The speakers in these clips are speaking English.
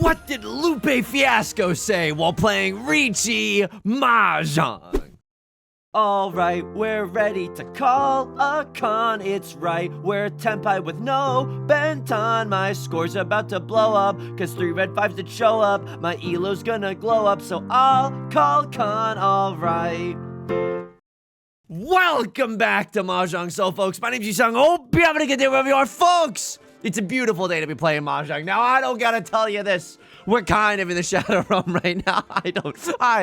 What did Lupe Fiasco say while playing Riichi Mahjong? Alright, we're ready to call a con, it's right, we're Tenpai with no Benton. My score's about to blow up, cause 3 red 5s did show up. My elo's gonna glow up, so I'll call con, alright. Welcome back to Mahjong Soul, folks. My name's Yusong. Hope you're having a good day wherever you are, folks. It's a beautiful day to be playing Mahjong. Now, I don't gotta tell you this. We're kind of in the shadow realm right now. I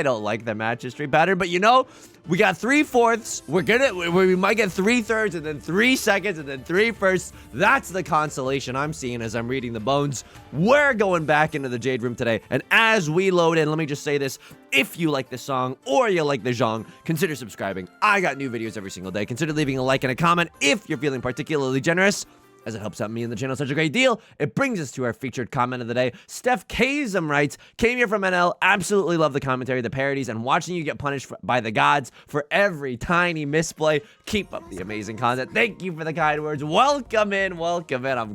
don't like the match history pattern, but you know, we got 3/4. We might get 3/3 and then 3 seconds and then 3 firsts. That's the consolation I'm seeing as I'm reading the bones. We're going back into the Jade Room today, and as we load in, let me just say this. If you like this song or you like the Zhong, consider subscribing. I got new videos every single day. Consider leaving a like and a comment if you're feeling particularly generous, as it helps out me and the channel such a great deal. It brings us to our featured comment of the day. Steph Kazem writes, came here from NL, absolutely love the commentary, the parodies, and watching you get punished by the gods for every tiny misplay. Keep up the amazing content. Thank you for the kind words. Welcome in, welcome in. I'm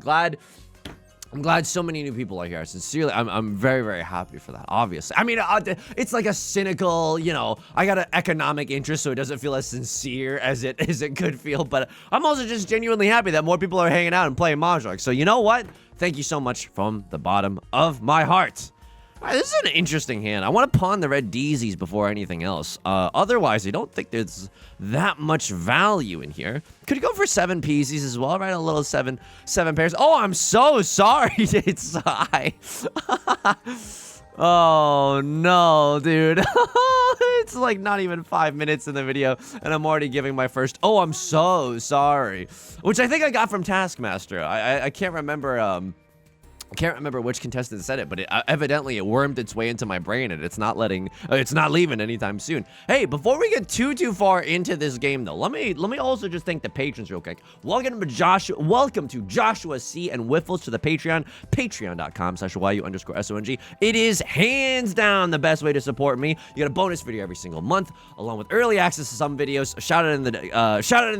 glad so many new people are here. Sincerely, I'm very, very happy for that, obviously. I mean, it's like a cynical, you know, I got an economic interest, so it doesn't feel as sincere as it could feel, but I'm also just genuinely happy that more people are hanging out and playing Mahjong. So you know what? Thank you so much from the bottom of my heart. All right, this is an interesting hand. I want to pawn the red DZs before anything else. Otherwise, I don't think there's that much value in here. Could you go for 7 PCs as well, right? A little seven pairs. Oh, I'm so sorry, it's high. Oh, no, dude. It's like not even 5 minutes in the video, and I'm already giving my first, oh, I'm so sorry. Which I think I got from Taskmaster. I can't remember, I can't remember which contestant said it, but evidently it wormed its way into my brain, and it's not leaving anytime soon. Hey, before we get too far into this game, though, let me also just thank the patrons real quick. Welcome to Joshua C and Wiffles to the Patreon, patreon.com/YU_SONG. It is hands down the best way to support me. You get a bonus video every single month, along with early access to some videos, shout out in the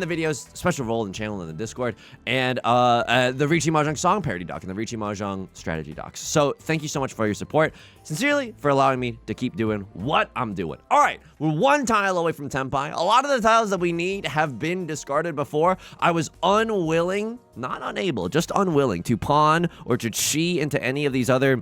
videos, special role in channel in the Discord, and the Riichi Mahjong song parody doc and the Riichi Mahjong strategy docs. So thank you so much for your support. Sincerely, for allowing me to keep doing what I'm doing. All right, we're 1 tile away from Tenpai. A lot of the tiles that we need have been discarded before. I was unwilling, not unable, just unwilling to pawn or to chi into any of these other,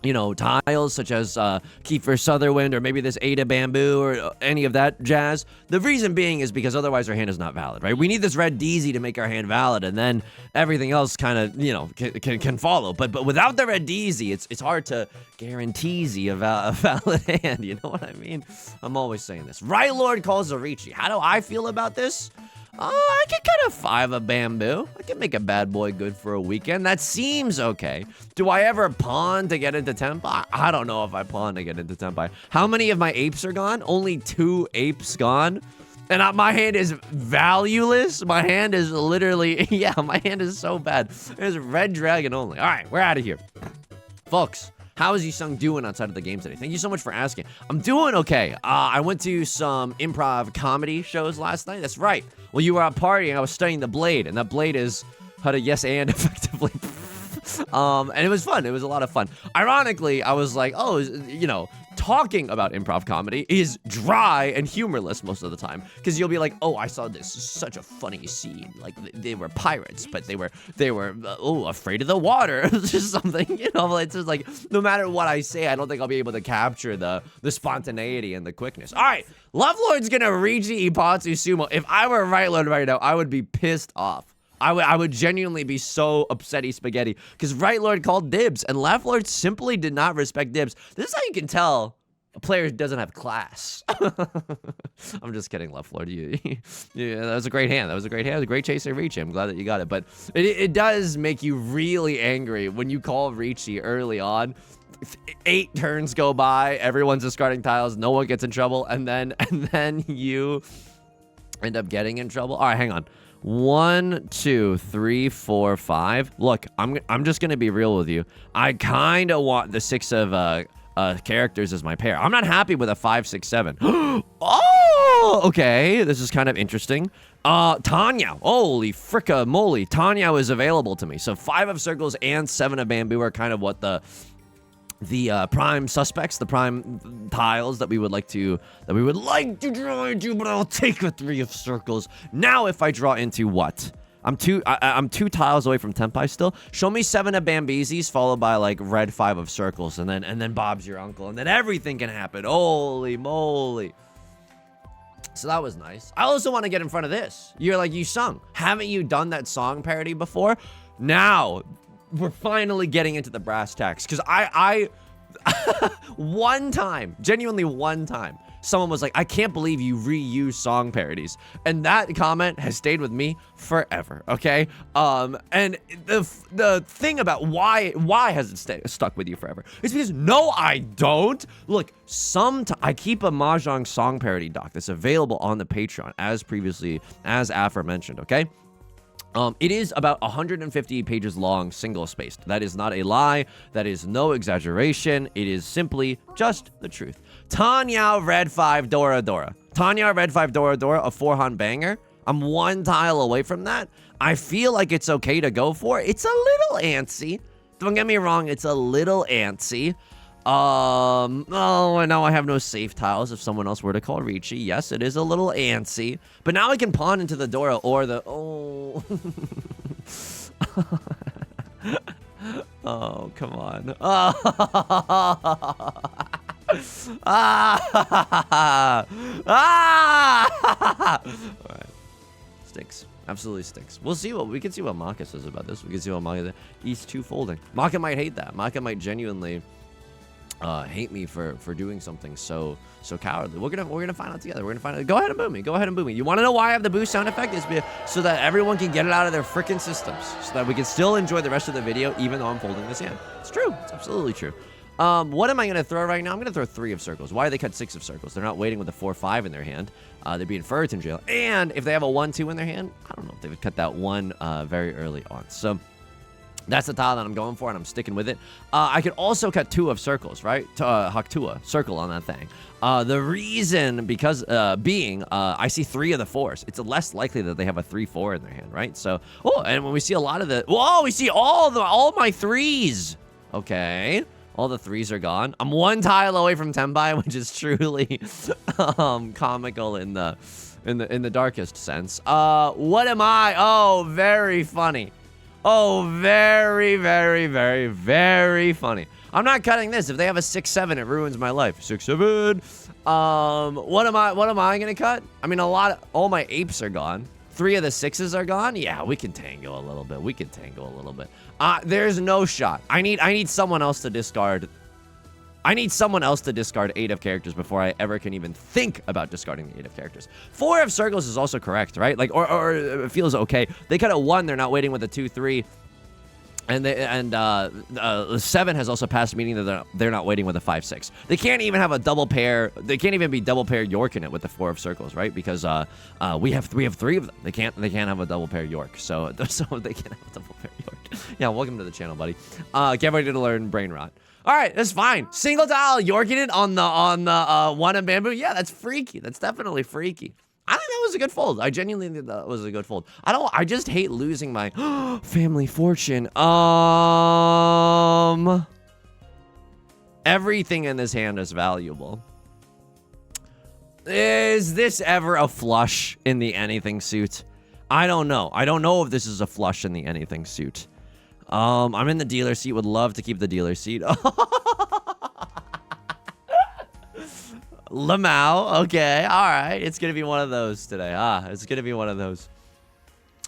you know, tiles such as Kiefer Sutherland or maybe this Ada Bamboo or any of that jazz. The reason being is because otherwise our hand is not valid, right? We need this red DZ to make our hand valid, and then everything else kind of, you know, can follow. But without the red DZ, it's hard to guarantee a valid hand. You know what I mean? I'm always saying this. Right Lord calls a Riichi. How do I feel about this? I can kind of 5 a bamboo. I can make a bad boy good for a weekend. That seems okay. Do I ever pawn to get into Tenpai? I don't know if I pawn to get into Tenpai. How many of my apes are gone? Only 2 apes gone. And my hand is valueless. My hand is literally, yeah, my hand is so bad. There's red dragon only. All right, we're out of here. Folks, how is Yusong doing outside of the game today? Thank you so much for asking. I'm doing okay. I went to some improv comedy shows last night. That's right. While you were out partying, I was studying the blade, and that blade is how to yes and effectively. And it was fun. It was a lot of fun. Ironically, I was like, oh, you know, talking about improv comedy is dry and humorless most of the time, because you'll be like, oh, I saw this such a funny scene, like they were pirates, but they were afraid of the water. It's just something, you know. It's just like, no matter what I say, I don't think I'll be able to capture the spontaneity and the quickness. All right, Lovelord's gonna Riichi Ipatsu Sumo. If I were Right Lord right now, I would be pissed off. I would genuinely be so upsetty spaghetti, because Right Lord called dibs, and Left Lord simply did not respect dibs. This is how you can tell a player doesn't have class. I'm just kidding, Left Lord. Yeah, that was a great hand. That was a great hand. It was a great chaser Riichi. I'm glad that you got it. But it does make you really angry when you call Riichi early on. 8 turns go by, everyone's discarding tiles, no one gets in trouble, and then you end up getting in trouble. All right, hang on. 1, 2, 3, 4, 5. Look, I'm just gonna be real with you. I kind of want the 6 of characters as my pair. I'm not happy with a 5, 6, 7. Oh, okay. This is kind of interesting. Tanya. Holy fricka moly. Tanya is available to me. So 5 of circles and 7 of bamboo are kind of what the prime suspects, the prime tiles that we would like to draw into, but I'll take a 3 of circles. Now if I draw into what? I'm 2 tiles away from Tenpai still. Show me 7 of Bambizis followed by like red 5 of circles, and then Bob's your uncle, and then everything can happen. Holy moly. So that was nice. I also want to get in front of this. You're like, Yusong, haven't you done that song parody before? Now we're finally getting into the brass tacks, because I one time, genuinely one time, someone was like, I can't believe you reuse song parodies, and that comment has stayed with me forever. Okay, and the thing about why has it stuck with you forever is because no, I don't. Look, I keep a Mahjong song parody doc that's available on the Patreon as aforementioned. Okay. It is about 150 pages long, single-spaced. That is not a lie. That is no exaggeration. It is simply just the truth. Tanya Red 5 Dora Dora. Tanya Red 5 Dora Dora, a 4-hunt banger. I'm 1 tile away from that. I feel like it's okay to go for. It's a little antsy. Don't get me wrong. It's a little antsy. Oh, and now I have no safe tiles if someone else were to call Riichi. Yes, it is a little antsy. But now I can pawn into the Dora or the... Oh. Oh, come on. All right. Stinks. Absolutely stinks. We can see what Maka says about this. We can see what Maka says. East 2 folding. Maka might hate that. Maka might genuinely hate me for doing something so cowardly. We're gonna find out together. We're gonna find out. Go ahead and boo me. Go ahead and boo me. You want to know why I have the boo sound effect? Is so that everyone can get it out of their freaking systems, so that we can still enjoy the rest of the video, even though I'm folding this hand. It's true. It's absolutely true. What am I gonna throw right now? I'm gonna throw 3 of circles. Why they cut 6 of circles? They're not waiting with a 4-5 in their hand. They're being Ferretin jail. And if they have a 1-2 in their hand, I don't know if they would cut that 1 very early on. So that's the tile that I'm going for, and I'm sticking with it. I could also cut 2 of circles, right? Haktua, circle on that thing. The reason, because I see 3 of the 4s. It's less likely that they have a 3-4 in their hand, right? So, oh, and when we see a lot of we see all my 3s. Okay, all the 3s are gone. I'm 1 tile away from Tenpai, which is truly comical in the darkest sense. What am I? Oh, very funny. Oh, very, very, very, very funny. I'm not cutting this. If they have a 6-7, it ruins my life. 6-7. What am I gonna cut? I mean, all my apes are gone. 3 of the 6s are gone. Yeah, we can tango a little bit. We can tango a little bit. There's no shot. I need someone else to discard. I need someone else to discard 8 of characters before I ever can even think about discarding the 8 of characters. 4 of circles is also correct, right? Like, or it feels okay. They cut a 1. They're not waiting with a 2-3. And 7 has also passed, meaning that they're not waiting with a 5-6. They can't even have a double pair. They can't even be double pair York in it with the 4 of circles, right? Because we have 3 of them. They can't have a double pair York. So they can't have a double pair York. Yeah, welcome to the channel, buddy. Get ready to learn brain rot. All right, that's fine. Single tile Yorking it on the 1 of bamboo. Yeah, that's freaky. That's definitely freaky. I think that was a good fold. I genuinely think that was a good fold. I just hate losing my family fortune. Everything in this hand is valuable. Is this ever a flush in the anything suit? I don't know. I don't know if this is a flush in the anything suit. I'm in the dealer seat. Would love to keep the dealer seat. Lamau. Okay. All right. It's gonna be one of those today. It's gonna be one of those.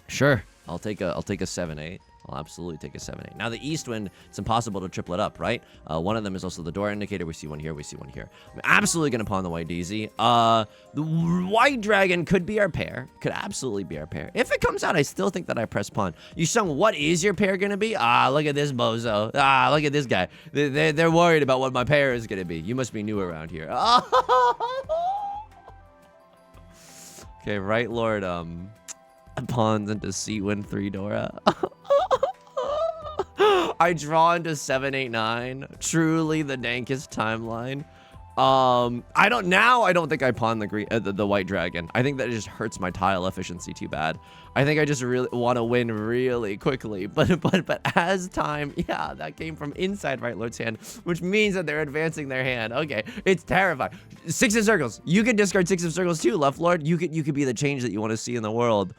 Sure. I'll take a 7-8. I'll absolutely take a 7-8. Now, the east wind, it's impossible to triple it up, right? One of them is also the door indicator. We see one here. We see one here. I'm absolutely going to pawn the white DZ. The white dragon could be our pair. Could absolutely be our pair. If it comes out, I still think that I press pawn. Yusong, what is your pair going to be? Look at this bozo. Look at this guy. They're worried about what my pair is going to be. You must be new around here. Okay, right lord, pawns into C1 3 Dora. I draw into 7, 8, 9. Truly the dankest timeline. I don't think I pawn the white dragon. I think that it just hurts my tile efficiency too bad. I think I just really want to win really quickly. But as time, yeah, that came from inside Right Lord's hand, which means that they're advancing their hand. Okay, it's terrifying. 6 of circles. You could discard 6 of circles too, Left Lord. You could be the change that you want to see in the world.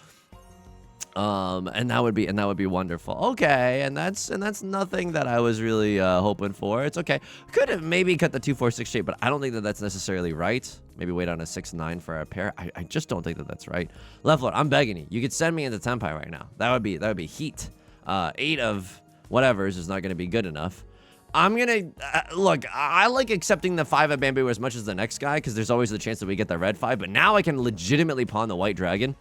And that would be wonderful. Okay, and that's nothing that I was really hoping for. It's okay. Could have maybe cut the 2-4-6 shape, but I don't think that that's necessarily right. Maybe wait on a 6-9 for our pair. I just don't think that that's right. Left Lord, I'm begging you. You could send me into Tenpai right now. That would be heat. 8 of whatever's is not going to be good enough. I'm gonna look. I like accepting the 5 of bamboo as much as the next guy because there's always the chance that we get the red 5. But now I can legitimately pawn the white dragon.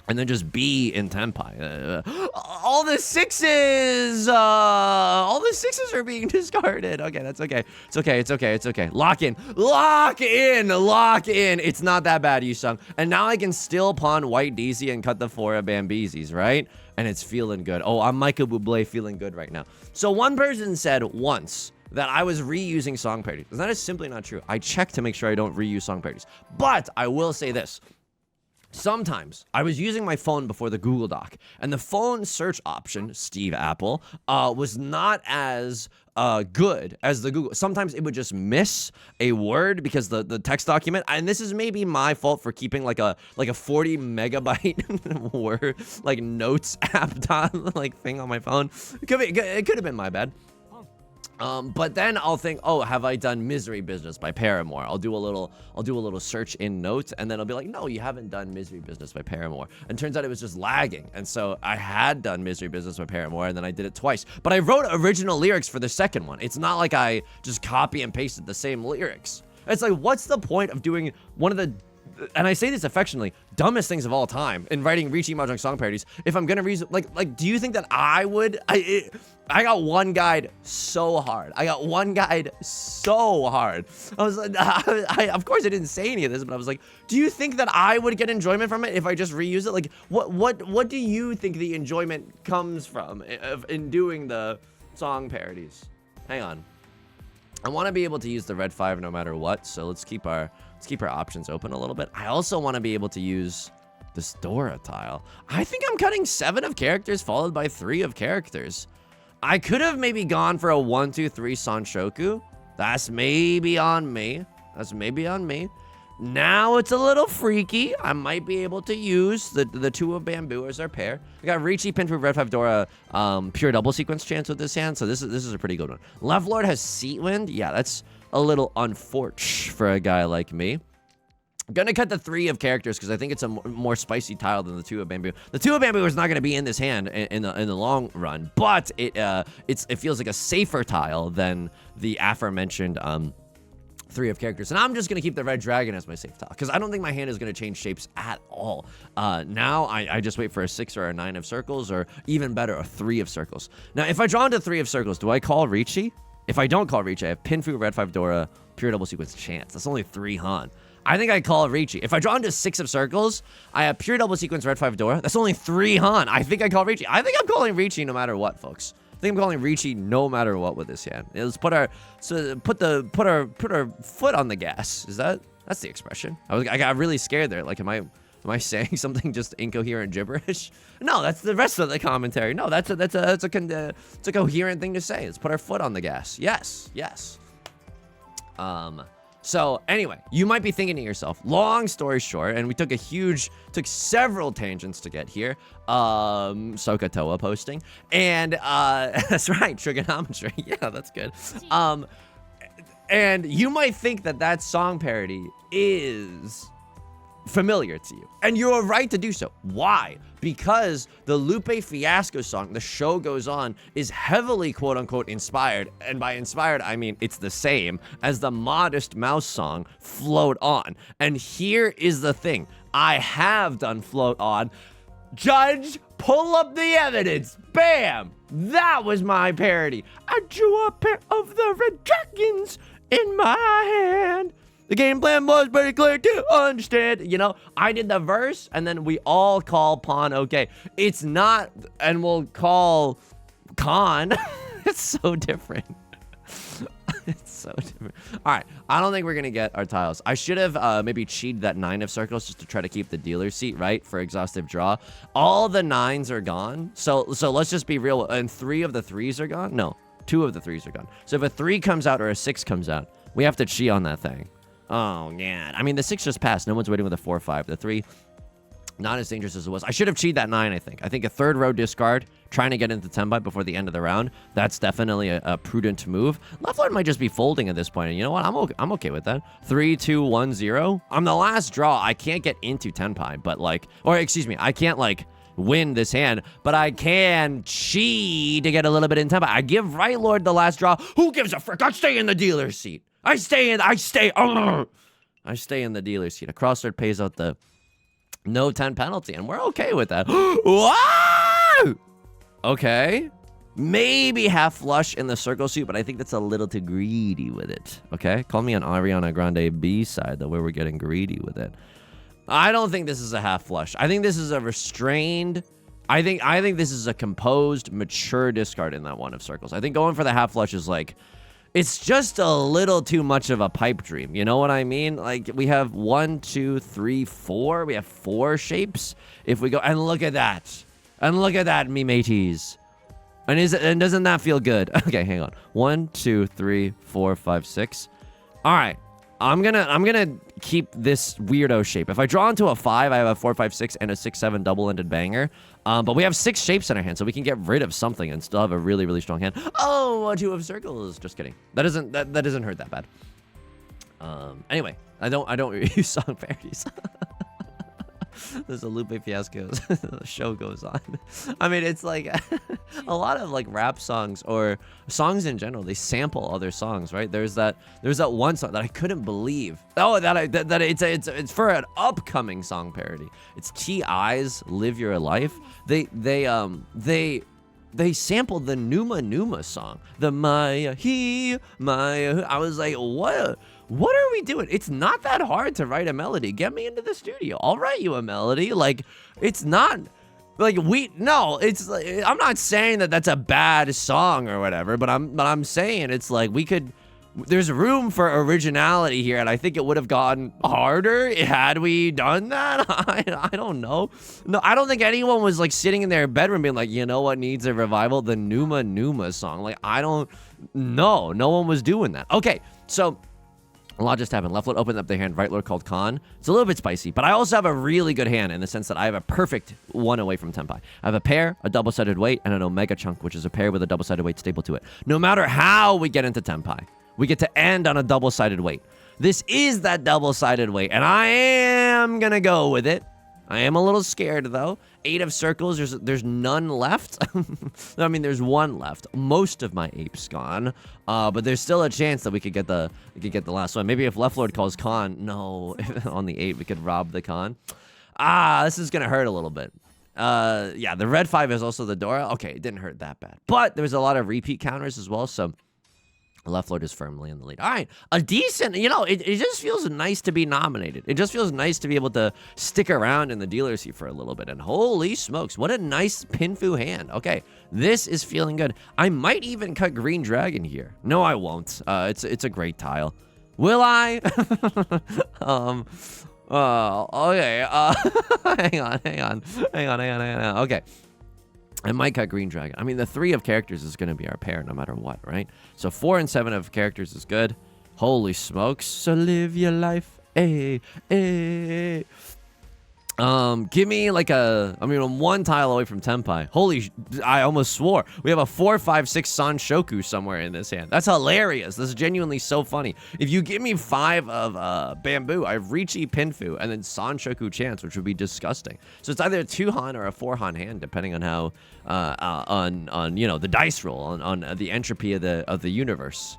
And then just be in Tenpai. All the 6s! All the 6s are being discarded. Okay, that's okay. It's okay. Lock in. It's not that bad, Yusong. And now I can still pawn white DZ and cut the 4 of Bambizis, right? And it's feeling good. Oh, I'm Michael Bublé feeling good right now. So one person said once that I was reusing song parodies. That is simply not true. I check to make sure I don't reuse song parodies. But I will say this. Sometimes I was using my phone before the Google Doc, and the phone search option, Steve Apple, was not as good as the Google. Sometimes it would just miss a word because the text document, and this is maybe my fault for keeping like a 40 megabyte word like notes app thing on my phone. It could have been my bad. But then I'll think, oh, have I done Misery Business by Paramore? I'll do a little search in notes, and then I'll be like, no, you haven't done Misery Business by Paramore. And turns out it was just lagging. And so I had done Misery Business by Paramore, and then I did it twice. But I wrote original lyrics for the second one. It's not like I just copy and pasted the same lyrics. It's like, what's the point of doing one of the, and I say this affectionately, dumbest things of all time in writing Riichi Mahjong song parodies? If I'm gonna reason, like, do you think that I would? I got one guide so hard. I was like, of course I didn't say any of this, but I was like, do you think that I would get enjoyment from it if I just reuse it? Like, what do you think the enjoyment comes from in doing the song parodies? Hang on. I want to be able to use the red 5 no matter what, so let's keep our options open a little bit. I also want to be able to use this Dora tile. I think I'm cutting 7 of characters followed by 3 of characters. I could have maybe gone for a 1-2-3 Sanshoku. That's maybe on me. Now it's a little freaky. I might be able to use the 2 of bamboo as our pair. We got Riichi pinned for red 5 Dora, pure double sequence chance with this hand, so this is a pretty good one. Left Lord has Seat Wind. Yeah, that's a little unfortunate for a guy like me. I'm gonna cut the 3 of characters because I think it's a more spicy tile than the 2 of bamboo. The 2 of bamboo is not gonna be in this hand in the long run, but it feels like a safer tile than the aforementioned 3 of characters. And I'm just gonna keep the red dragon as my safe tile because I don't think my hand is gonna change shapes at all. Now I just wait for a 6 or a 9 of circles, or even better, a 3 of circles. Now if I draw into 3 of circles, do I call Riichi? If I don't call Riichi, I have Pinfu, red 5 Dora, pure double sequence chance. That's only 3 Han. I think I call Riichi. If I draw into 6 of circles, I have pure double sequence red 5 Dora. That's only 3 Han. I think I call Riichi. I think I'm calling Riichi no matter what, folks. I think I'm calling Riichi no matter what with this hand. Let's put our foot on the gas. That's the expression? I got really scared there. Like, am I saying something just incoherent gibberish? No, that's the rest of the commentary. No, it's a coherent thing to say. Let's put our foot on the gas. Yes. So anyway, you might be thinking to yourself, long story short, and we took several tangents to get here. Sokatoa posting, and that's right, trigonometry. Yeah, that's good. And you might think that song parody is familiar to you, and you're right to do so. Why? Because the Lupe Fiasco song, The Show Goes On, is heavily quote-unquote inspired, and by inspired I mean it's the same as the Modest Mouse song, Float On. And here is the thing, I have done Float On. Judge, pull up the evidence. Bam! That was my parody. I drew a pair of the red dragons in my hand. The game plan was pretty clear to understand. You know, I did the verse, and then we all call pawn okay. It's not, and we'll call con. It's so different. It's so different. All right, I don't think we're gonna get our tiles. I should have maybe cheated that 9 of circles just to try to keep the dealer seat, right, for exhaustive draw. All the 9s are gone, so let's just be real. And 3 of the 3s are gone. No, 2 of the 3s are gone. So if a 3 comes out or a 6 comes out, we have to cheat on that thing. Oh yeah. I mean, the 6 just passed. No one's waiting with a 4 or 5. The 3. Not as dangerous as it was. I should have cheated that 9, I think. I think a 3rd row discard, trying to get into 10 byte before the end of the round, that's definitely a prudent move. Left Lord might just be folding at this point, and you know what? I'm okay with that. 3, 2, 1, 0. On the last draw, I can't get into 10 pi, but like, or excuse me, I can't like win this hand, but I can cheat to get a little bit in 10 pi. I give Right Lord the last draw. Who gives a frick? I stay in the dealer's seat. I stay in the dealer's seat. A crossword pays out the no 10 penalty, and we're okay with that. Wow! Okay. Maybe half flush in the circle suit, but I think that's a little too greedy with it. Okay? Call me an Ariana Grande B side, though, where we're getting greedy with it. I don't think this is a half flush. I think this is a restrained... I think this is a composed, mature discard in that 1 of circles. I think going for the half flush is like... It's just a little too much of a pipe dream. You know what I mean? Like, we have 1, 2, 3, 4. We have 4 shapes. If we go... And look at that. And look at that, me mateys. And doesn't that feel good? Okay, hang on. 1, 2, 3, 4, 5, 6. All right. I'm gonna keep this weirdo shape. If I draw into a 5, I have a 4, 5, 6, and a 6, 7 double-ended banger. But we have 6 shapes in our hand, so we can get rid of something and still have a really, really strong hand. Oh, a 2 of circles. Just kidding. That doesn't hurt that bad. Anyway, I don't use song parodies. There's a Lupe Fiasco. The show goes on. I mean, it's like a lot of like rap songs or songs in general. They sample other songs, right? There's that one song that I couldn't believe. Oh, that it's for an upcoming song parody. It's T.I.'s "Live Your Life." They sampled the Numa Numa song. The Maya He Maya. I was like, what are we doing? It's not that hard to write a melody. Get me into the studio. I'll write you a melody. Like, it's not like it's like, I'm not saying that that's a bad song or whatever, but I'm saying it's like there's room for originality here, and I think it would have gotten harder had we done that. I don't know. No, I don't think anyone was like sitting in their bedroom being like, you know what needs a revival? The Numa Numa song. Like, I don't know. No one was doing that. Okay, so a lot just happened. Left Lord opened up their hand. Right Lord called Khan. It's a little bit spicy, but I also have a really good hand in the sense that I have a perfect 1 away from Tenpai. I have a pair, a double-sided weight, and an Omega chunk, which is a pair with a double-sided weight staple to it. No matter how we get into Tenpai, we get to end on a double-sided weight. This is that double-sided weight, and I am gonna go with it. I am a little scared, though. 8 of circles, there's none left. I mean, there's 1 left. Most of my apes gone. But there's still a chance that we could get the last one. Maybe if Left Lord calls Khan, no, on the 8, we could rob the Khan. This is gonna hurt a little bit. Yeah, the red 5 is also the Dora. Okay, it didn't hurt that bad. But there was a lot of repeat counters as well, so Left Lord is firmly in the lead. All right, a decent, it just feels nice to be nominated. It just feels nice to be able to stick around in the dealer seat for a little bit. And holy smokes, what a nice Pinfu hand. Okay, this is feeling good. I might even cut Green Dragon here. No, I won't. It's a great tile. Will I? Okay. Hang on. Okay. I might cut Green Dragon. I mean, the 3 of characters is going to be our pair no matter what, right? So 4 and 7 of characters is good. Holy smokes. So live your life. Hey. Give me like I'm 1 tile away from Tenpai. I almost swore. We have a 4, 5, 6 Sanshoku somewhere in this hand. That's hilarious. This is genuinely so funny. If you give me 5 of Bamboo, I have Riichi Pinfu and then Sanshoku Chance, which would be disgusting. So it's either a 2-han or a 4-han hand, depending on how, on the dice roll, on the entropy of the universe.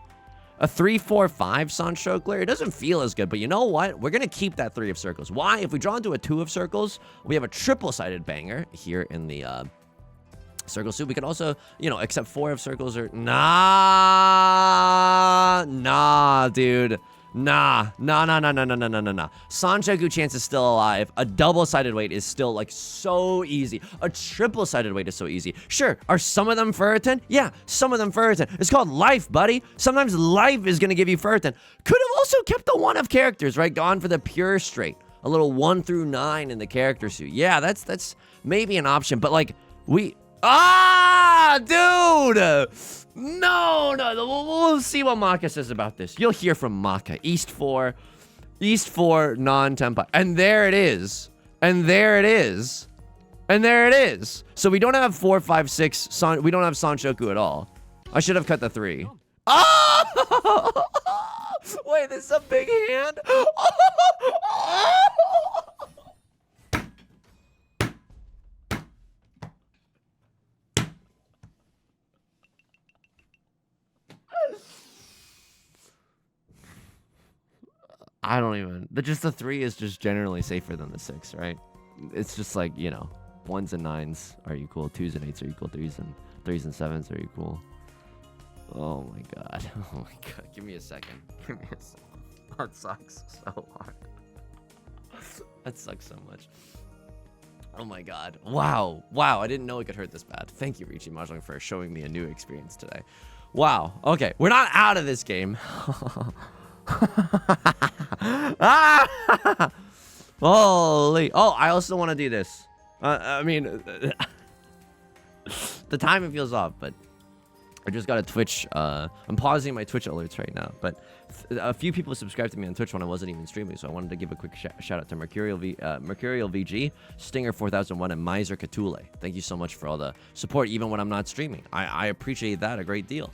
A 3, 4, 5 Sanshokler, it doesn't feel as good, but you know what? We're going to keep that 3 of circles. Why? If we draw into a 2 of circles, we have a triple-sided banger here in the circle suit. We could also, accept 4 of circles or... Nah, dude. Nah. Sanchoku chance is still alive. A double-sided weight is still, like, so easy. A triple-sided weight is so easy. Sure, are some of them ferritin? Yeah, some of them ferritin. It's called life, buddy. Sometimes life is gonna give you ferritin. Could have also kept the 1 of characters, right? Gone for the pure straight. A little 1 through 9 in the character suit. Yeah, that's maybe an option, but, like, dude! No, we'll see what Maka says about this. You'll hear from Maka. East 4, non-tempai. And there it is. So we don't have 4, 5, 6. We don't have Sanchoku at all. I should have cut the 3. Oh! Wait, this is a big hand. I don't even. Just the 3 is just generally safer than the 6, right? It's just like, you know, 1s and 9s are equal, 2s and 8s are equal, 3s and 7s are equal. Oh my god. Oh my god. Give me a second. That sucks so hard. That sucks so much. Oh my god. Wow. I didn't know it could hurt this bad. Thank you, Riichi Mahjong, for showing me a new experience today. Wow. Okay, we're not out of this game. Holy. Oh, I also want to do this. I mean, the timing feels off, but I just got a Twitch. I'm pausing my Twitch alerts right now, but a few people subscribed to me on Twitch when I wasn't even streaming, so I wanted to give a quick shout out to Mercurial VG, Stinger 4001, and Miser Catule. Thank you so much for all the support, even when I'm not streaming. I appreciate that a great deal.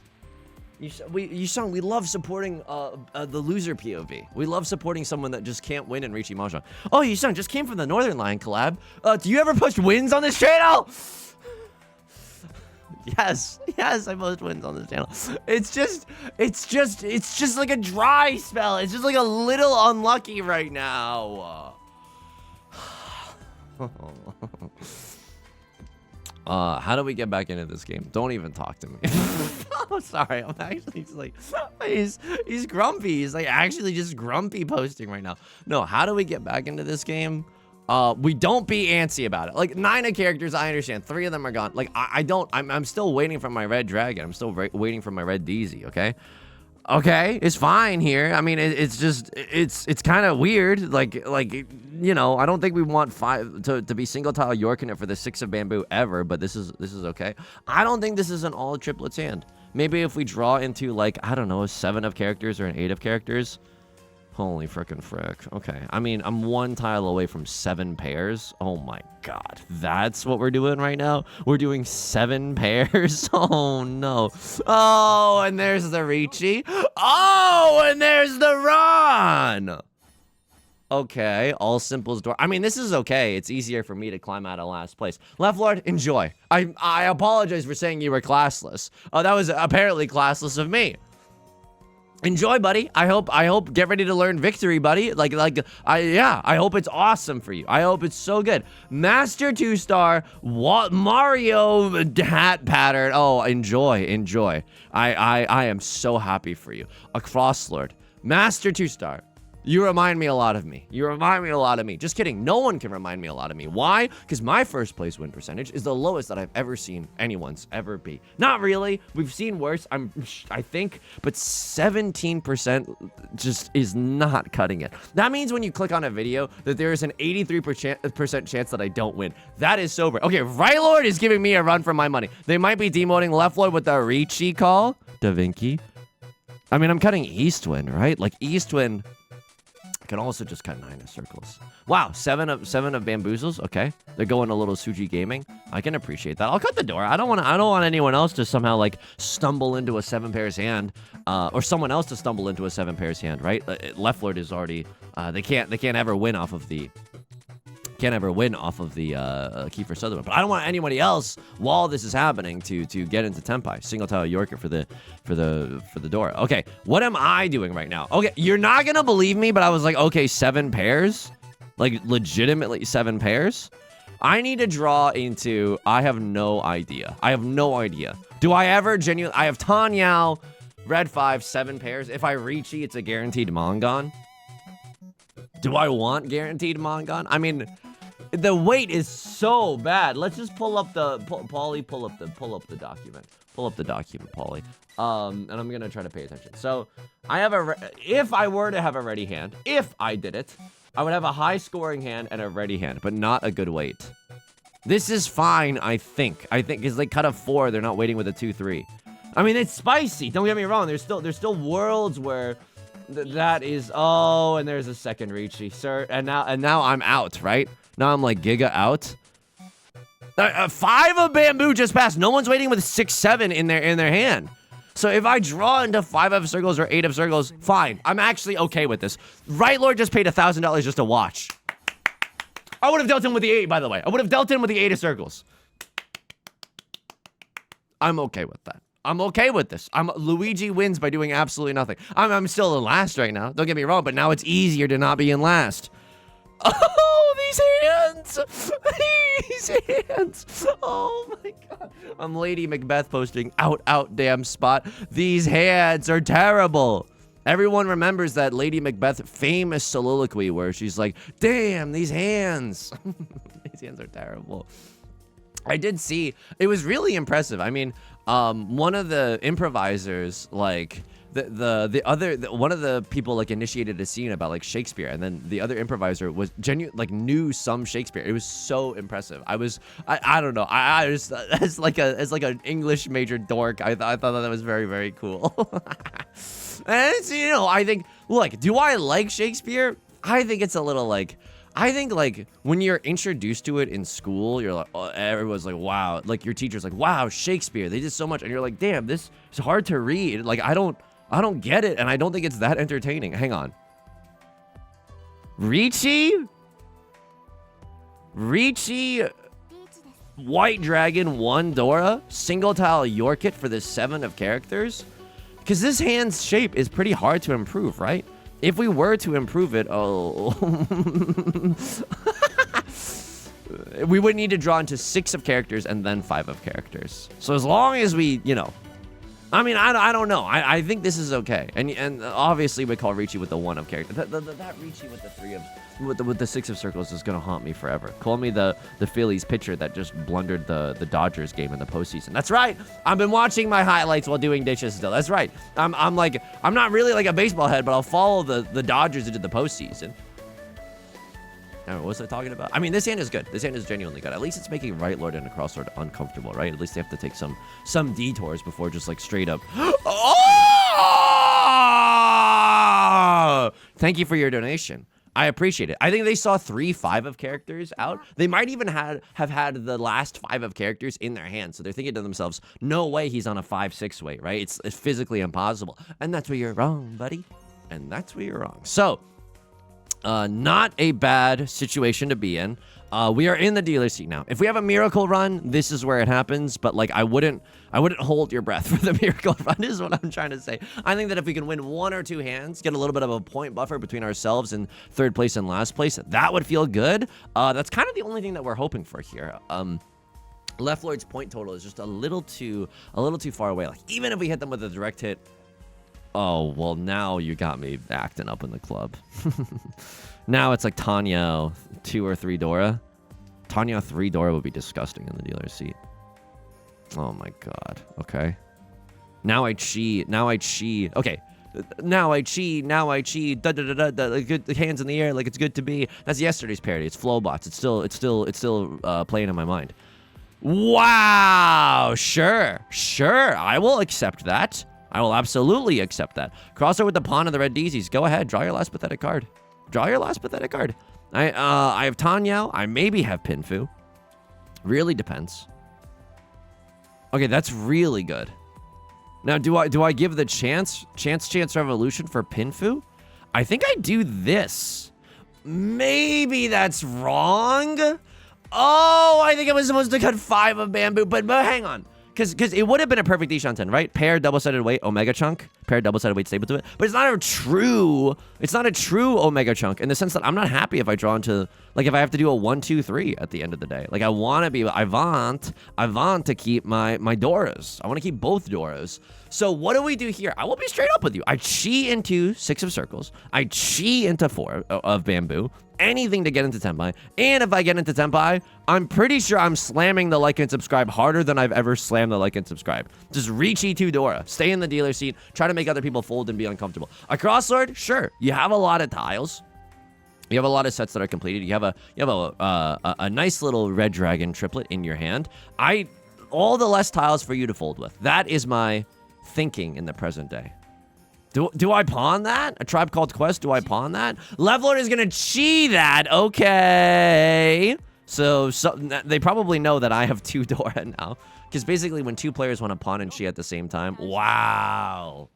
Yusong, we love supporting the loser POV. We love supporting someone that just can't win in Riichi Mahjong. Oh, Yusong just came from the Northern Line collab. Do you ever post wins on this channel? Yes, I post wins on this channel. It's just like a dry spell. It's just like a little unlucky right now. How do we get back into this game? Don't even talk to me. Oh, sorry. I'm actually just like, he's grumpy. He's like actually just grumpy posting right now. No, how do we get back into this game? We don't be antsy about it. Like 9 of characters, I understand. 3 of them are gone. Like I'm still waiting for my red dragon. I'm still waiting for my red DZ. Okay, it's fine here. I mean, it's kind of weird. Like you know, I don't think we want 5 to be single tile Yorking it for the 6 of bamboo ever. But this is okay. I don't think this is an all triplets hand. Maybe if we draw into like, I don't know, a 7 of characters or an 8 of characters. Holy frickin' frick. Okay, I mean, I'm 1 tile away from 7 pairs. Oh my god, that's what we're doing right now? We're doing 7 pairs? Oh no. Oh, and there's the Riichi. Oh, and there's the run! Okay, all simples door. I mean, this is okay. It's easier for me to climb out of last place. Left Lord, enjoy. I apologize for saying you were classless. Oh, that was apparently classless of me. Enjoy, buddy. I hope get ready to learn victory, buddy. I hope it's awesome for you. I hope it's so good. Master 2-star, Mario hat pattern. Oh, enjoy. I am so happy for you. A crosslord, Master 2-star. You remind me a lot of me. Just kidding. No one can remind me a lot of me. Why? Because my first place win percentage is the lowest that I've ever seen anyone's ever be. Not really. We've seen worse, I think, but 17% just is not cutting it. That means when you click on a video that there is an 83% chance that I don't win. That is sober. Okay, Right Lord is giving me a run for my money. They might be demoting Left Lord with the Riichi call. Da Vinci. I mean, I'm cutting Eastwind, right? Like Eastwind. I can also just cut 9 of circles. Wow, 7 of bamboozles. Okay, they're going a little Suji gaming. I can appreciate that. I'll cut the door. I don't want anyone else to somehow like stumble into a 7 pairs hand, or someone else to stumble into a 7 pairs hand. Right? Left Lord is already. They can't ever win off of the. Kiefer Sutherland. But I don't want anybody else while this is happening to get into Tenpai. Single tile Yorker for the door. Okay, what am I doing right now? Okay, you're not gonna believe me, but I was like, okay, 7 pairs? Like legitimately 7 pairs? I need to draw into, I have no idea. Do I ever genuinely, I have Tanyao, Red 5, 7 pairs. If I Riichi, it's a guaranteed Mongon. Do I want guaranteed Mongon? I mean, the weight is so bad. Let's just pull up the Paulie. Pull up the document. Pull up the document, Paulie. And I'm gonna try to pay attention. So I have if I were to have a ready hand, if I did it, I would have a high scoring hand and a ready hand, but not a good weight. This is fine, I think. Because they cut a 4, they're not waiting with a 2-3. I mean, it's spicy. Don't get me wrong. There's still worlds where that is. Oh, and there's a second Riichi, sir. And now I'm out, right? Now I'm like Giga out. 5 of bamboo just passed. No one's waiting with 6-7 in their hand. So if I draw into 5 of circles or 8 of circles, fine. I'm actually okay with this. Right Lord just paid $1,000 just to watch. I would have dealt in with the 8, by the way. I would have dealt in with the 8 of circles. I'm okay with that. I'm okay with this. Luigi wins by doing absolutely nothing. I'm still in last right now. Don't get me wrong, but now it's easier to not be in last. Oh, these hands! These hands! Oh my god. I'm Lady Macbeth posting out, damn spot. These hands are terrible. Everyone remembers that Lady Macbeth famous soliloquy where she's like, damn, these hands. These hands are terrible. I did see, it was really impressive. I mean, one of the improvisers, like, one of the people like initiated a scene about like Shakespeare, and then the other improviser was knew some Shakespeare. It was so impressive. I don't know. I just as like an English major dork, I thought that was very, very cool. And it's, you know, I think, look, do I like Shakespeare? I think it's a little like, I think like when you're introduced to it in school, you're like, oh, everyone's like, wow, like your teacher's like, wow, Shakespeare, they did so much, and you're like, damn, this is hard to read. Like I don't get it, and I don't think it's that entertaining. Hang on. Riichi, White Dragon 1 Dora, single tile your kit for this 7 of characters. Because this hand's shape is pretty hard to improve, right? If we were to improve it, we would need to draw into 6 of characters and then 5 of characters. So as long as we, you know, I mean, I don't know. I think this is okay. And obviously we call Riichi with the 1 of character. That Riichi with the 3 of, with the 6 of circles is gonna haunt me forever. Call me the Phillies pitcher that just blundered the Dodgers game in the postseason. That's right. I've been watching my highlights while doing dishes still. That's right. I'm not really like a baseball head, but I'll follow the Dodgers into the postseason. What was I talking about? I mean, this hand is good. This hand is genuinely good. At least it's making Right Lord and a Crosslord uncomfortable, right? At least they have to take some detours before just like straight up. Oh! Thank you for your donation. I appreciate it. I think they saw 3-5 of characters out. They might even have had the last 5 of characters in their hand. So they're thinking to themselves, no way he's on a 5-6 weight, right? It's physically impossible. And that's where you're wrong, buddy. And that's where you're wrong. So, not a bad situation to be in. We are in the dealer seat now. If we have a miracle run, this is where it happens. But like, I wouldn't hold your breath for the miracle run is what I'm trying to say. I think that if we can win 1 or 2 hands, get a little bit of a point buffer between ourselves and 3rd place and last place, that would feel good. That's kind of the only thing that we're hoping for here. Left Lord's point total is just a little too far away. Like even if we hit them with a direct hit. Oh, well, now you got me acting up in the club. Now it's like Tanya 2 or 3 Dora. Tanya 3 Dora would be disgusting in the dealer's seat. Oh my god. Okay. Now I cheat. Okay. Now I cheat. Da da da da da. Like, good hands in the air, like it's good to be. That's yesterday's parody. It's Flowbots. It's still playing in my mind. Wow. Sure. I will accept that. I will absolutely accept that. Crosser with the pawn of the red daisies. Go ahead. Draw your last pathetic card. I have Tanya. I maybe have Pinfu. Really depends. Okay, that's really good. Now, do I give the chance revolution for Pinfu? I think I do this. Maybe that's wrong. Oh, I think I was supposed to cut 5 of bamboo, but hang on. Because it would have been a perfect Ishan 10, right? Pair double-sided weight, Omega Chunk. Pair double-sided weight stable to it. But it's not a true Omega Chunk in the sense that I'm not happy if I draw into, like if I have to do a 1, 2, 3 at the end of the day. Like I want to keep my Doras. I want to keep both Doras. So what do we do here? I will be straight up with you. I chi into 6 of circles. I chi into 4 of bamboo. Anything to get into Tenpai. And if I get into Tenpai, I'm pretty sure I'm slamming the like and subscribe harder than I've ever slammed the like and subscribe. Just Riichi to Dora. Stay in the dealer seat. Try to make other people fold and be uncomfortable. A crossword, sure. You have a lot of tiles. You have a lot of sets that are completed. You have a nice little red dragon triplet in your hand. All the less tiles for you to fold with. That is my thinking in the present day. Do I pawn that? A Tribe Called Quest, do I pawn that? Levelord is gonna chi that, okay. So they probably know that I have 2 Dora now. Because basically when 2 players want to pawn and chi at the same time, wow.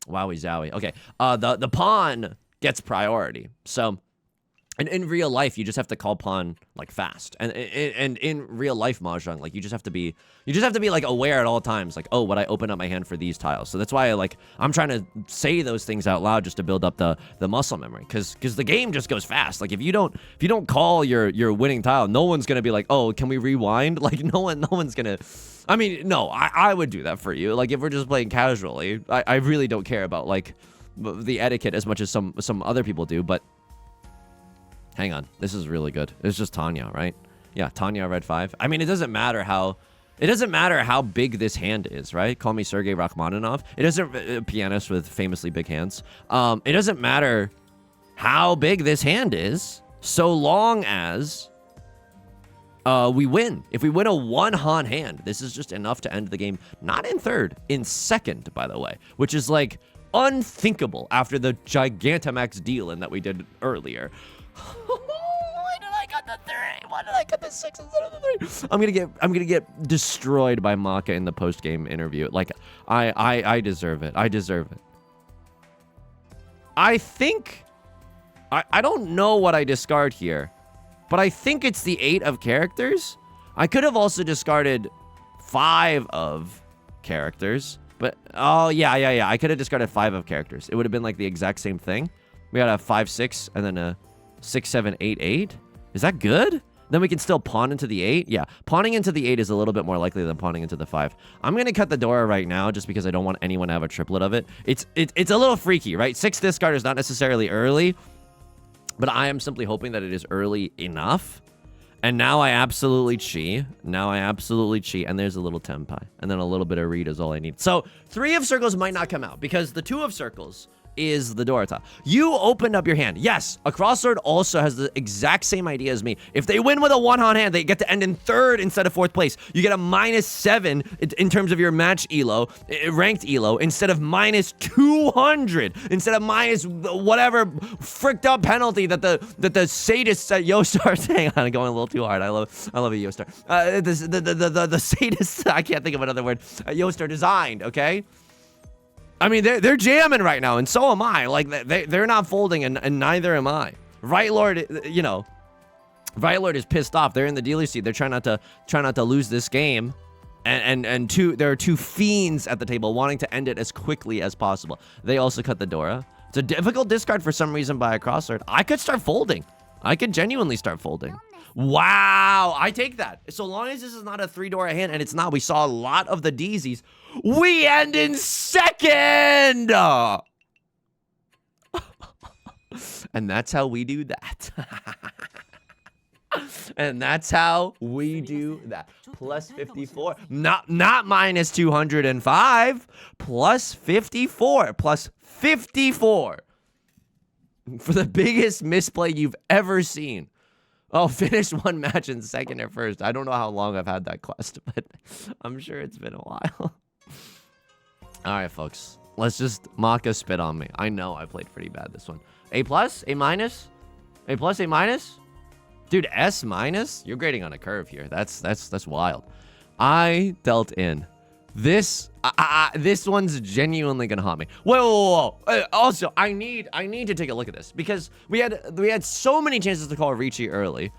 Wowie zowie. Okay, the pawn gets priority. So, and in real life, you just have to call pawn like fast, and in real life mahjong, like you just have to be like aware at all times, like, oh, would I open up my hand for these tiles? So that's why I'm trying to say those things out loud just to build up the muscle memory, because the game just goes fast. Like if you don't call your winning tile, no one's gonna be like, oh, can we rewind? Like no one's gonna. I mean, no, I would do that for you. Like if we're just playing casually, I really don't care about like the etiquette as much as some other people do, but. Hang on, this is really good. It's just Tanya, right? Yeah, Tanya red 5. I mean, it doesn't matter how big this hand is, right? Call me Sergei Rachmaninoff. It doesn't a pianist with famously big hands. It doesn't matter how big this hand is, so long as we win. If we win a 1 Han hand, this is just enough to end the game. Not in 3rd, in 2nd, by the way, which is like unthinkable after the Gigantamax deal-in that we did earlier. Why did I cut the 3? Why did I cut the 6 instead of the 3? I'm gonna get destroyed by Maka in the post-game interview. Like I deserve it. I deserve it. I think I don't know what I discard here, but I think it's the 8 of characters. I could have also discarded 5 of characters, but oh yeah. I could have discarded 5 of characters. It would have been like the exact same thing. We got a 5, 6, and then a 6, 7, 8, 8. Is that good? Then we can still pawn into the 8. Yeah, pawning into the 8 is a little bit more likely than pawning into the 5. I'm gonna cut the Dora right now just because I don't want anyone to have a triplet of it. It's a little freaky, right? 6 discard is not necessarily early, but I am simply hoping that it is early enough. And now I absolutely chi. And there's a little Tenpai. And then a little bit of read is all I need. So 3 of circles might not come out because the 2 of circles is the Dora tile. You opened up your hand. Yes, a crossword also has the exact same idea as me. If they win with a 1 Han hand, they get to end in 3rd instead of 4th place. You get a -7 in terms of your match elo, ranked elo, instead of -200, instead of minus whatever fricked up penalty that the sadists at Yostar. Hang on, I'm going a little too hard. I love a Yostar. The sadists. I can't think of another word. Yostar designed. Okay. I mean, they're jamming right now, and so am I. Like, they're not folding, and neither am I. Right Lord, you know, Right Lord is pissed off. They're in the dealer seat. They're trying not to lose this game, and there are 2 fiends at the table wanting to end it as quickly as possible. They also cut the Dora. It's a difficult discard for some reason by a crossword. I could start folding. I could genuinely start folding. Wow, I take that. So long as this is not a 3 Dora hand, and it's not, we saw a lot of the Deezies. We end in 2nd! And that's how we do that. And that's how we do that. Plus 54. Not minus 205. Plus 54. Plus 54. For the biggest misplay you've ever seen. Oh, finished 1 match in 2nd or 1st. I don't know how long I've had that quest, but I'm sure it's been a while. All right, folks. Let's just Maka spit on me. I know I played pretty bad this one. A+? A-? A+? A-? Dude, S-? You're grading on a curve here. That's wild. I dealt in. This one's genuinely gonna haunt me. Whoa. Also, I need to take a look at this because we had so many chances to call Riichi early.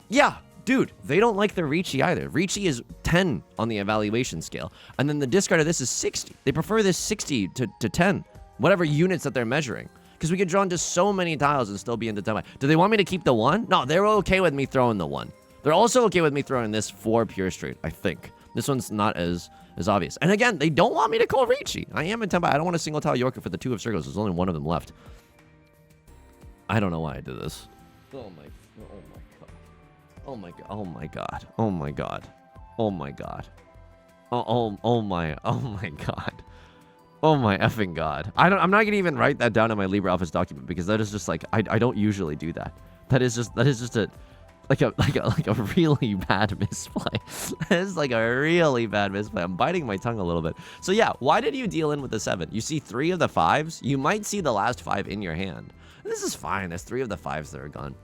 Yeah, dude, they don't like the Riichi either. Riichi is 10 on the evaluation scale, and then the discard of this is 60. They prefer this 60 to 10, whatever units that they're measuring. Because we could draw into so many tiles and still be into 10. Do they want me to keep the 1? No, they're okay with me throwing the 1. They're also okay with me throwing this 4 pure straight, I think. This one's not as is obvious. And again, they don't want me to call Riichi. I am in Tenpai. I don't want to single tile Yorker for the 2 of circles. There's only 1 of them left. I don't know why I did this. Oh my god. Oh my god. Oh my god. Oh my god. Oh my god. Oh my god. Oh my effing god. I'm not gonna even write that down in my LibreOffice document because that is just like I don't usually do that. That is just a really bad misplay. That is like a really bad misplay. I'm biting my tongue a little bit. So yeah, why did you deal in with the 7? You see 3 of the 5s. You might see the last 5 in your hand. This is fine. There's 3 of the 5s that are gone.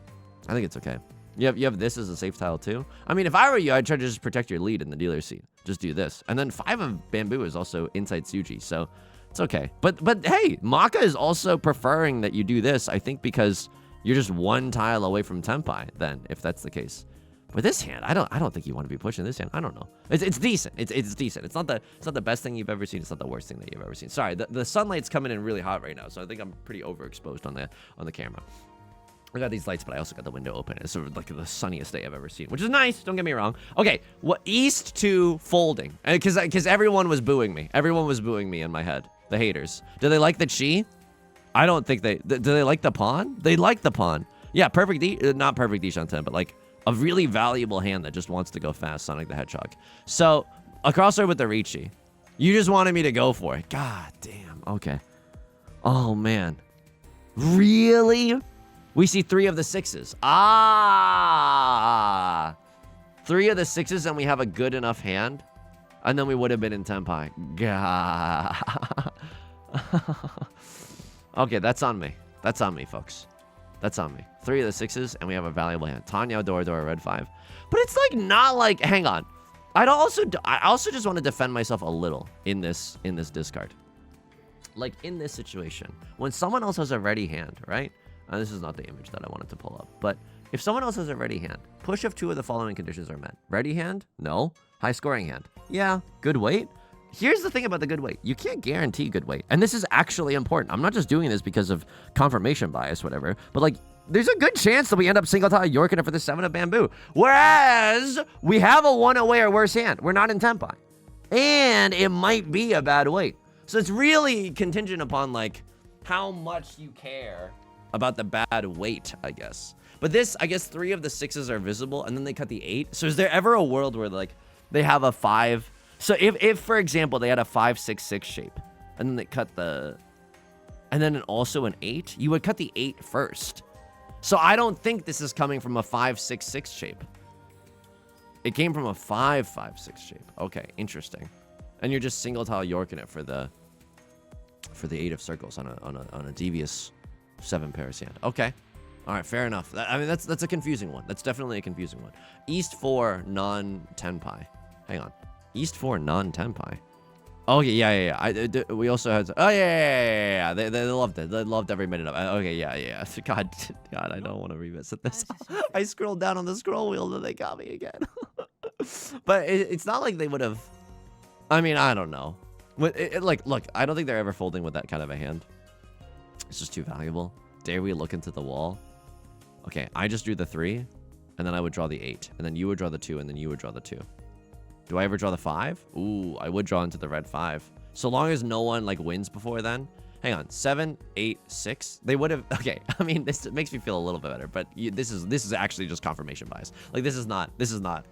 I think it's okay. You have this as a safe tile too. I mean, if I were you, I'd try to just protect your lead in the dealer's seat. Just do this. And then 5 of bamboo is also inside Tsuji, so it's okay. But hey, Maka is also preferring that you do this, I think, because you're just 1 tile away from Tenpai then, if that's the case. But this hand, I don't think you want to be pushing this hand. I don't know. It's decent. It's decent. It's not the best thing you've ever seen. It's not the worst thing that you've ever seen. Sorry, the sunlight's coming in really hot right now, so I think I'm pretty overexposed on the camera. I got these lights, but I also got the window open. It's sort of like the sunniest day I've ever seen, which is nice. Don't get me wrong. Okay, what east to folding? Because everyone was booing me. Everyone was booing me in my head. The haters. Do they like the chi? I don't think do they like the pawn? They like the pawn. Yeah, not perfect Dish on 10, but like a really valuable hand that just wants to go fast. Sonic the Hedgehog. So a crossover with the Riichi. You just wanted me to go for it. God damn. Okay. Oh man. Really? We see 3 of the 6s. Ah! 3 of the 6s and we have a good enough hand. And then we would have been in Tenpai. Gah. Okay, that's on me. That's on me, folks. That's on me. 3 of the 6s and we have a valuable hand. Tanya, Dora, red 5. But it's like not like, hang on. I also just want to defend myself a little in this discard. Like in this situation, when someone else has a ready hand, right? This is not the image that I wanted to pull up, but if someone else has a ready hand, push if 2 of the following conditions are met. Ready hand? No. High scoring hand? Yeah. Good weight? Here's the thing about the good weight. You can't guarantee good weight. And this is actually important. I'm not just doing this because of confirmation bias, whatever, but like, there's a good chance that we end up single tile Yorking it for the 7 of bamboo. Whereas we have a 1 away or worse hand. We're not in Tenpai. And it might be a bad weight. So it's really contingent upon like how much you care about the bad weight, I guess. But this, I guess 3 of the 6s are visible and then they cut the 8. So is there ever a world where like they have a 5? So if for example, they had a 5-6-6 shape and then they cut and then also an 8, you would cut the 8 first. So I don't think this is coming from a 5-6-6 shape. It came from a 5-5-6 shape. Okay, interesting. And you're just single tile Yorking it for the 8 of circles on a devious 7 pairs hand. Okay. All right, fair enough. I mean, that's a confusing one. That's definitely a confusing one. East 4 non-Tenpai. Hang on. East 4 non-Tenpai. Oh yeah. We also had. Oh yeah. They loved it. They loved every minute of it. Okay, yeah. God, I don't want to revisit this. I scrolled down on the scroll wheel and they got me again. But it's not like they would have. I mean, I don't know. Look, I don't think they're ever folding with that kind of a hand. It's just too valuable. Dare we look into the wall? Okay, I just drew the 3, and then I would draw the 8, and then you would draw the 2, and then you would draw the 2. Do I ever draw the 5? Ooh, I would draw into the red 5. So long as no one like wins before then. Hang on, 7, 8, 6. They would have. Okay, I mean this makes me feel a little bit better, but this is actually just confirmation bias. Like this is not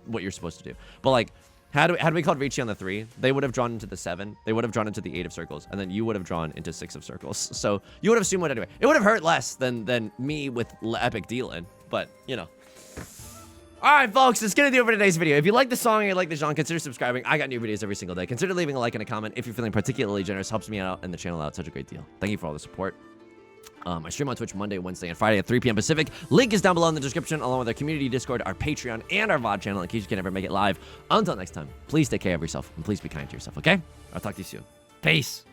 what you're supposed to do. But like. Had we called Riichi on the 3, they would have drawn into the 7. They would have drawn into the 8 of circles, and then you would have drawn into 6 of circles. So you would have assumed what anyway. It would have hurt less than me with epic dealing, but you know. All right, folks, that's gonna do it for today's video. If you like the song or you like the genre, consider subscribing. I got new videos every single day. Consider leaving a like and a comment if you're feeling particularly generous. Helps me out and the channel out such a great deal. Thank you for all the support. I stream on Twitch Monday, Wednesday, and Friday at 3 p.m. Pacific. Link is down below in the description, along with our community Discord, our Patreon, and our VOD channel in case you can never make it live. Until next time, please take care of yourself, and please be kind to yourself, okay? I'll talk to you soon. Peace.